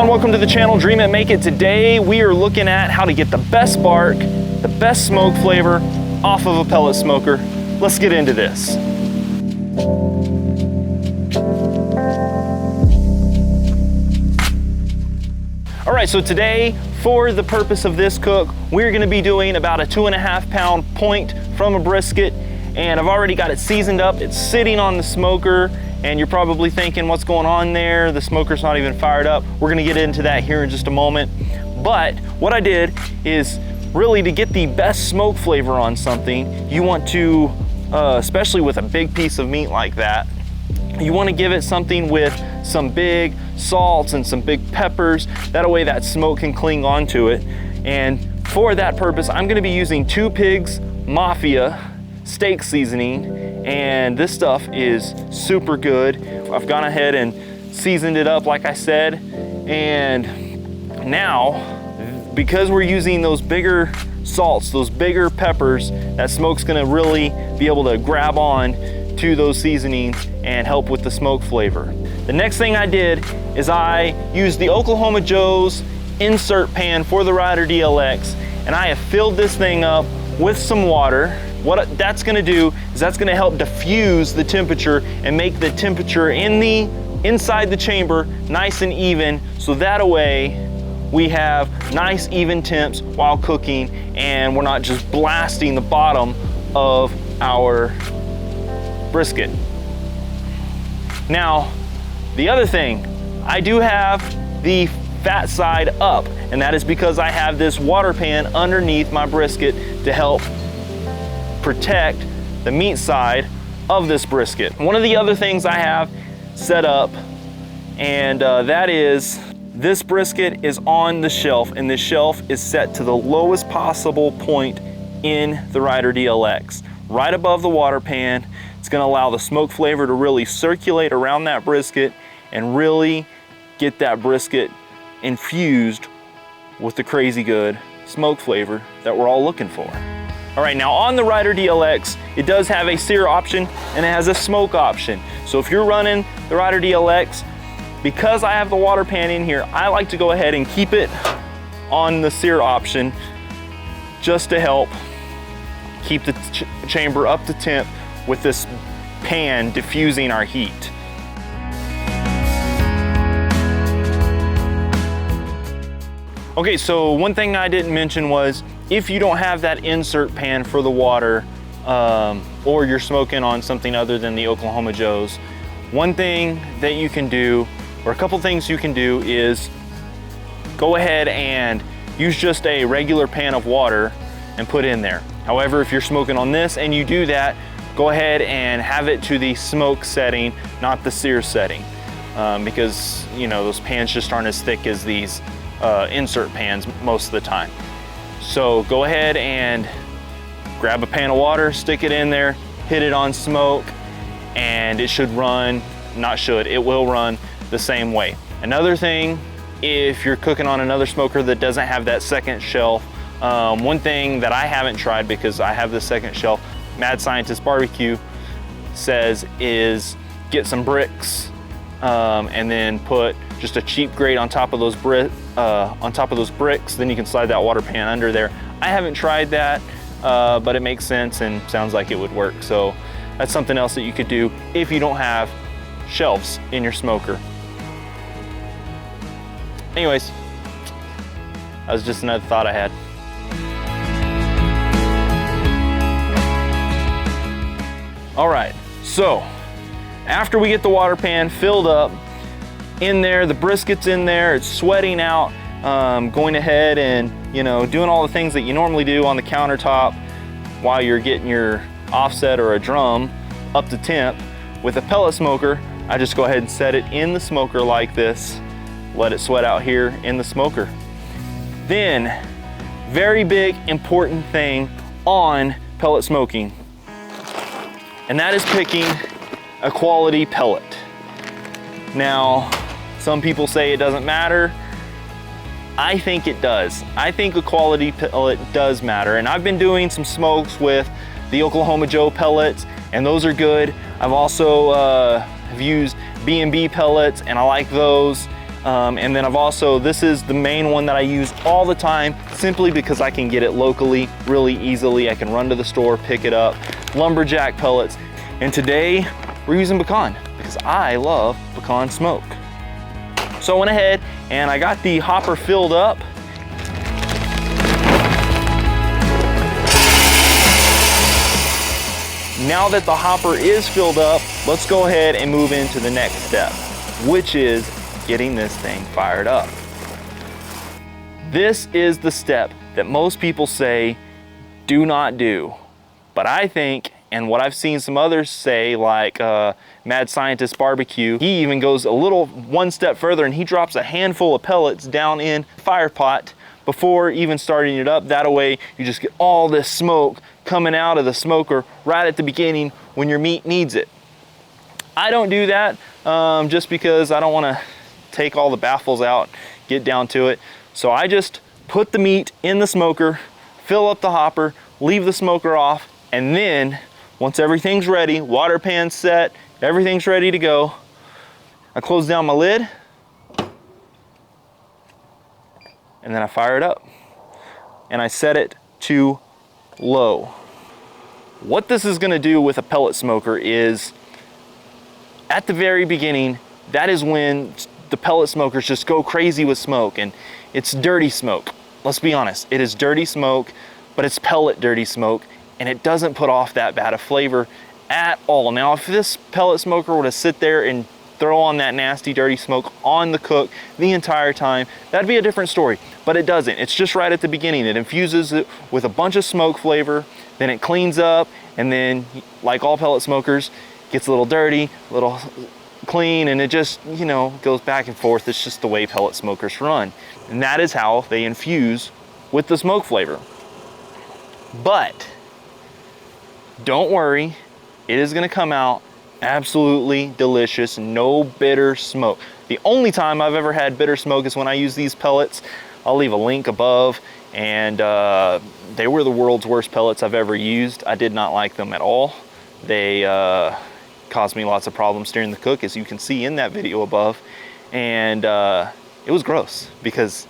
everyone, welcome to the channel Dream It Make It. Today we are looking at how to get the best bark, the best smoke flavor off of a pellet smoker. Let's get into this. All right, so today, for the purpose of this cook, we're gonna be doing about a 2.5 pound point from a brisket, and I've already got it seasoned up. It's sitting on the smoker, and you're probably thinking, what's going on there? The smoker's not even fired up. We're gonna get into that here in just a moment. But what I did is really to get the best smoke flavor on something, you want to, especially with a big piece of meat like that, you want to give it something with some big salts and some big peppers. That way that smoke can cling onto it. And for that purpose, I'm going to be using 2 Pigs Mafia steak seasoning, and this stuff is super good. I've gone ahead and seasoned it up like I said, and now because we're using those bigger salts, those bigger peppers, that smoke's going to really be able to grab on to those seasonings and help with the smoke flavor. The next thing I did is I used the Oklahoma Joe's insert pan for the Rider DLX, and I have filled this thing up with some water. What that's gonna do is that's gonna help diffuse the temperature and make the temperature inside the chamber nice and even, so that way we have nice even temps while cooking and we're not just blasting the bottom of our brisket. Now, the other thing, I do have the fat side up, and that is because I have this water pan underneath my brisket to help protect the meat side of this brisket. One of the other things I have set up, and that is this brisket is on the shelf, and this shelf is set to the lowest possible point in the Rider DLX, right above the water pan. It's gonna allow the smoke flavor to really circulate around that brisket and really get that brisket infused with the crazy good smoke flavor that we're all looking for. All right, now on the Rider DLX, it does have a sear option and it has a smoke option. So if you're running the Rider DLX, because I have the water pan in here, I like to go ahead and keep it on the sear option just to help keep the chamber up to temp with this pan diffusing our heat. Okay, so one thing I didn't mention was if you don't have that insert pan for the water, or you're smoking on something other than the Oklahoma Joe's, one thing that you can do, or a couple things you can do, is go ahead and use just a regular pan of water and put in there. However, if you're smoking on this and you do that, go ahead and have it to the smoke setting, not the sear setting, because you know those pans just aren't as thick as these insert pans most of the time. So go ahead and grab a pan of water, stick it in there, hit it on smoke, and it should run, it will run the same way. Another thing, if you're cooking on another smoker that doesn't have that second shelf, one thing that I haven't tried because I have the second shelf, Mad Scientist Barbecue says, is get some bricks and then put just a cheap grate on top of those bricks. Then you can slide that water pan under there. I haven't tried that, but it makes sense and sounds like it would work. So that's something else that you could do if you don't have shelves in your smoker. Anyways, that was just another thought I had. All right, so after we get the water pan filled up in there, the brisket's in there, it's sweating out, going ahead and, you know, doing all the things that you normally do on the countertop while you're getting your offset or a drum up to temp. With a pellet smoker, I just go ahead and set it in the smoker like this, let it sweat out here in the smoker. Then, very big important thing on pellet smoking, and that is picking a quality pellet. Now, some people say it doesn't matter. I think it does. I think a quality pellet does matter, and I've been doing some smokes with the Oklahoma Joe pellets, and those are good. I've also have used B&B pellets, and I like those. And then this is the main one that I use all the time, simply because I can get it locally really easily. I can run to the store, pick it up. Lumberjack pellets. And today we're using pecan because I love pecan smoke. So I went ahead and I got the hopper filled up. Now that the hopper is filled up, let's go ahead and move into the next step, which is getting this thing fired up. This is the step that most people say do not do, but I think, and what I've seen some others say, like Mad Scientist Barbecue, he even goes one step further and he drops a handful of pellets down in the fire pot before even starting it up. That way you just get all this smoke coming out of the smoker right at the beginning when your meat needs it. I don't do that just because I don't want to take all the baffles out, get down to it. So I just put the meat in the smoker, fill up the hopper, leave the smoker off, and then once everything's ready, water pan's set, everything's ready to go, I close down my lid and then I fire it up and I set it to low. What this is going to do with a pellet smoker is, at the very beginning, that is when the pellet smokers just go crazy with smoke, and it's dirty smoke. Let's be honest, it is dirty smoke, but it's pellet dirty smoke, and it doesn't put off that bad of flavor at all. Now, if this pellet smoker were to sit there and throw on that nasty dirty smoke on the cook the entire time, that'd be a different story, but it doesn't. It's just right at the beginning. It infuses it with a bunch of smoke flavor, then it cleans up, and then, like all pellet smokers, gets a little dirty, a little clean, and it just, you know, goes back and forth. It's just the way pellet smokers run, and that is how they infuse with the smoke flavor. But don't worry, it is going to come out absolutely delicious, no bitter smoke. The only time I've ever had bitter smoke is when I use these pellets. I'll leave a link above, and they were the world's worst pellets I've ever used. I did not like them at all. They caused me lots of problems during the cook, as you can see in that video above, and it was gross because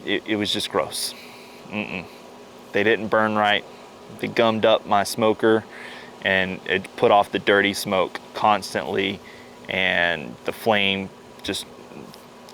it was just gross. They didn't burn right. They gummed up my smoker, and it put off the dirty smoke constantly, and the flame just,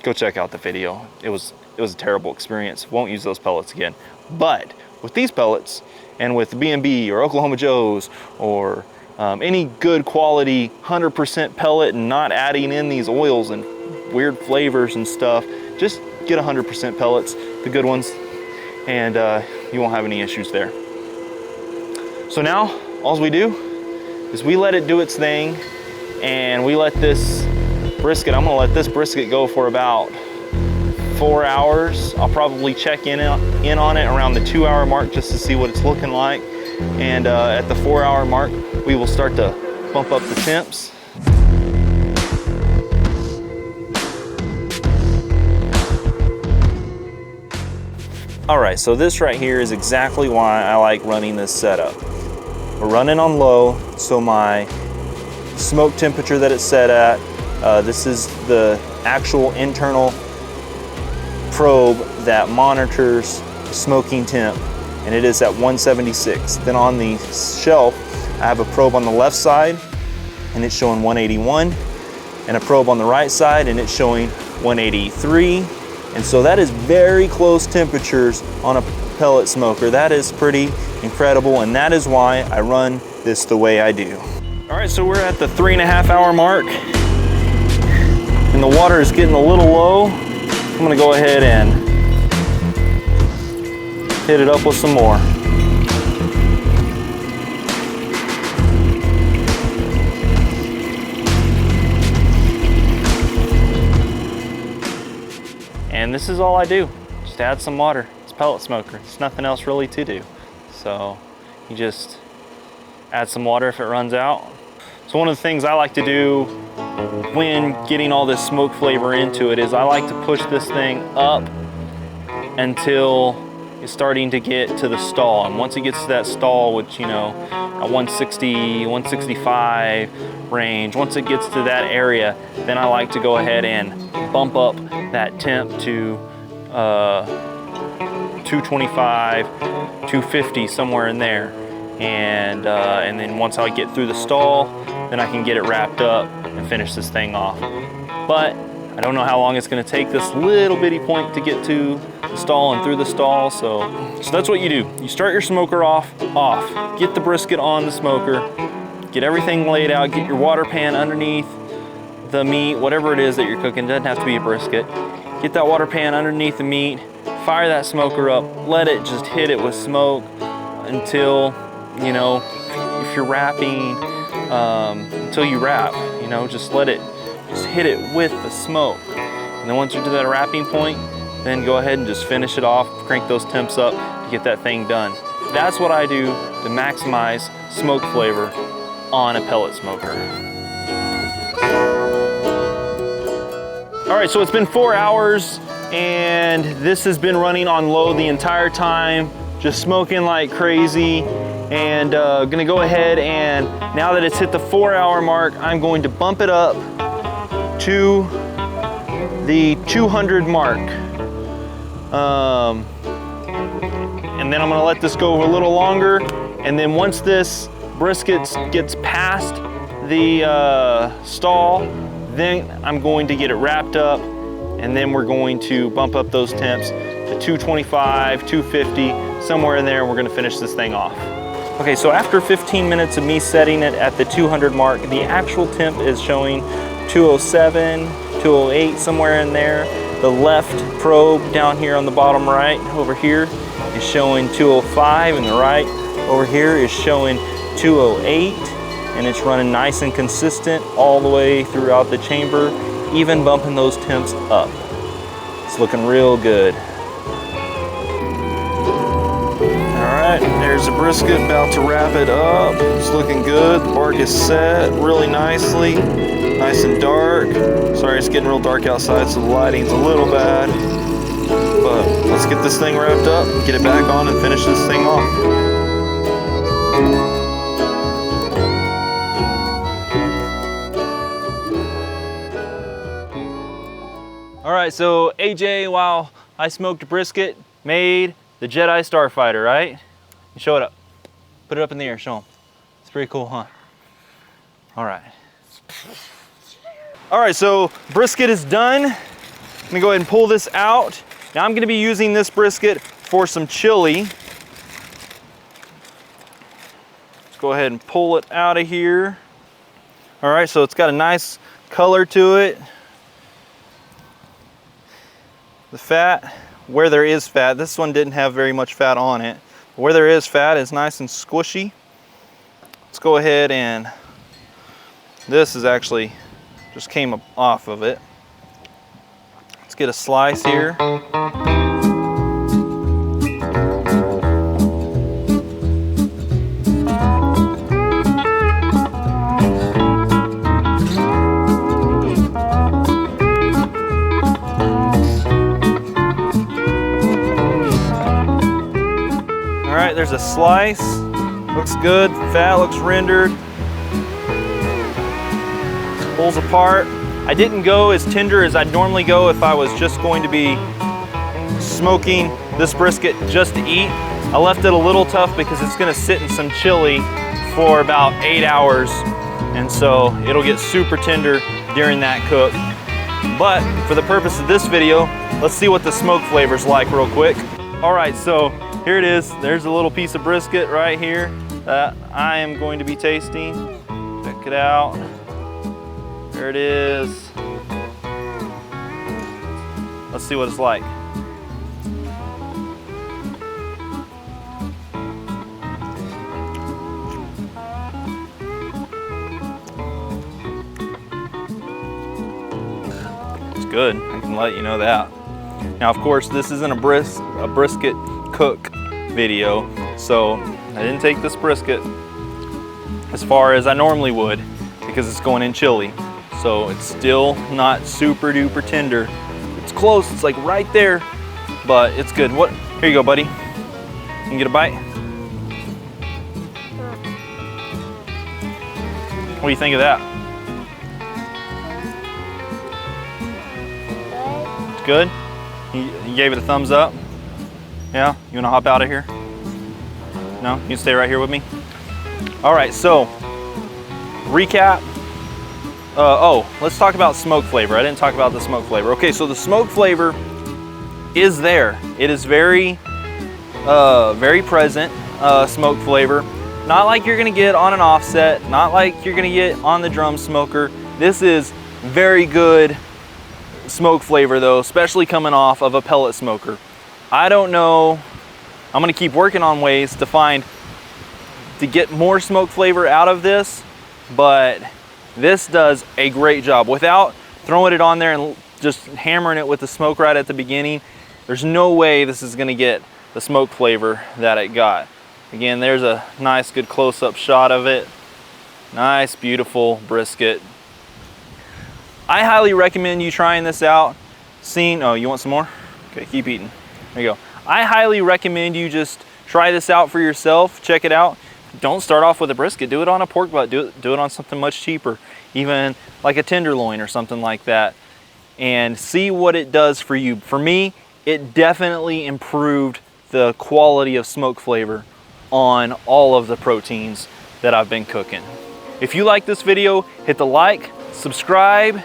go check out the video. It was a terrible experience. Won't use those pellets again. But with these pellets, and with B&B or Oklahoma Joe's, or any good quality 100% pellet, and not adding in these oils and weird flavors and stuff, just get 100% pellets, the good ones, and you won't have any issues there. So now, all we do is we let it do its thing, and we let this brisket, I'm gonna let this brisket go for about 4 hours. I'll probably check in on it around the 2-hour mark just to see what it's looking like. And at the 4-hour mark, we will start to bump up the temps. All right, so this right here is exactly why I like running this setup. We're running on low, so my smoke temperature that it's set at, this is the actual internal probe that monitors the smoking temp, and it is at 176. Then on the shelf, I have a probe on the left side, and it's showing 181, and a probe on the right side, and it's showing 183. And so that is very close temperatures on a pellet smoker. That is pretty incredible, and that is why I run this the way I do. All right, so we're at the 3.5-hour mark, and the water is getting a little low. I'm gonna go ahead and hit it up with some more. And this is all I do, just add some water. It's a pellet smoker, there's nothing else really to do. So you just add some water if it runs out. So one of the things I like to do when getting all this smoke flavor into it is I like to push this thing up until is starting to get to the stall. And once it gets to that stall, which, you know, a 160, 165 range, once it gets to that area, then I like to go ahead and bump up that temp to 225, 250, somewhere in there. And then once I get through the stall, then I can get it wrapped up and finish this thing off. But I don't know how long it's gonna take this little bitty point to get to the stall and through the stall, so that's what you do. You start your smoker off, get the brisket on the smoker, get everything laid out, get your water pan underneath the meat, whatever it is that you're cooking, doesn't have to be a brisket. Get that water pan underneath the meat, fire that smoker up, let it just hit it with smoke until, you know, if you're wrapping, until you wrap, you know, just let it, just hit it with the smoke. And then once you're to that wrapping point, then go ahead and just finish it off, crank those temps up to get that thing done. That's what I do to maximize smoke flavor on a pellet smoker. All right, so it's been 4 hours and this has been running on low the entire time, just smoking like crazy. And gonna go ahead and now that it's hit the 4-hour mark, I'm going to bump it up to the 200 mark. And then I'm gonna let this go a little longer. And then once this brisket gets past the stall, then I'm going to get it wrapped up, and then we're going to bump up those temps to 225, 250, somewhere in there, and we're gonna finish this thing off. Okay, so after 15 minutes of me setting it at the 200 mark, the actual temp is showing 207, 208, somewhere in there. The left probe down here on the bottom right over here is showing 205, and the right over here is showing 208, and it's running nice and consistent all the way throughout the chamber, even bumping those temps up. It's looking real good. All right, there's the brisket, about to wrap it up. It's looking good. The bark is set really nicely, nice and dark. Sorry, it's getting real dark outside, so the lighting's a little bad. But let's get this thing wrapped up, get it back on, and finish this thing off. All right, so AJ, while I smoked brisket, made the Jedi Starfighter, right? Show it up. Put it up in the air, show them. It's pretty cool, huh? All right. All right, so brisket is done. I'm gonna go ahead and pull this out. Now I'm gonna be using this brisket for some chili. Let's go ahead and pull it out of here. All right, so it's got a nice color to it. The fat, where there is fat, this one didn't have very much fat on it. Where there is fat, it's nice and squishy. Let's go ahead and, this is actually, just came off of it. Let's get a slice here. All right, there's a slice. Looks good, fat looks rendered. Pulls apart. I didn't go as tender as I'd normally go if I was just going to be smoking this brisket just to eat. I left it a little tough because it's gonna sit in some chili for about 8 hours. And so it'll get super tender during that cook. But for the purpose of this video, let's see what the smoke flavor's like real quick. All right, so here it is. There's a little piece of brisket right here that I am going to be tasting. Check it out. There it is. Let's see what it's like. It's good, I can let you know that. Now, of course, this isn't a brisket cook video, so I didn't take this brisket as far as I normally would because it's going in chili. So it's still not super duper tender. It's close, it's like right there, but it's good. Here you go, buddy. You get a bite? What do you think of that? It's good? You gave it a thumbs up? Yeah? You wanna hop out of here? No? You can stay right here with me? All right, so, recap. Oh, let's talk about smoke flavor. I didn't talk about the smoke flavor. Okay, so the smoke flavor is there. It is very present, smoke flavor. Not like you're gonna get on an offset, not like you're gonna get on the drum smoker. This is very good smoke flavor though, especially coming off of a pellet smoker. I don't know, I'm gonna keep working on ways to get more smoke flavor out of this, but this does a great job. Without throwing it on there and just hammering it with the smoke right at the beginning, there's no way this is gonna get the smoke flavor that it got. Again, there's a nice good close-up shot of it. Nice, beautiful brisket. I highly recommend you trying this out. Oh, you want some more? Okay, keep eating. There you go. I highly recommend you just try this out for yourself, check it out. Don't start off with a brisket, do it on a pork butt, do it on something much cheaper, even like a tenderloin or something like that, and see what it does for you. For me, it definitely improved the quality of smoke flavor on all of the proteins that I've been cooking. If you like this video, hit the like, subscribe,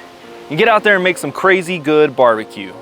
and get out there and make some crazy good barbecue.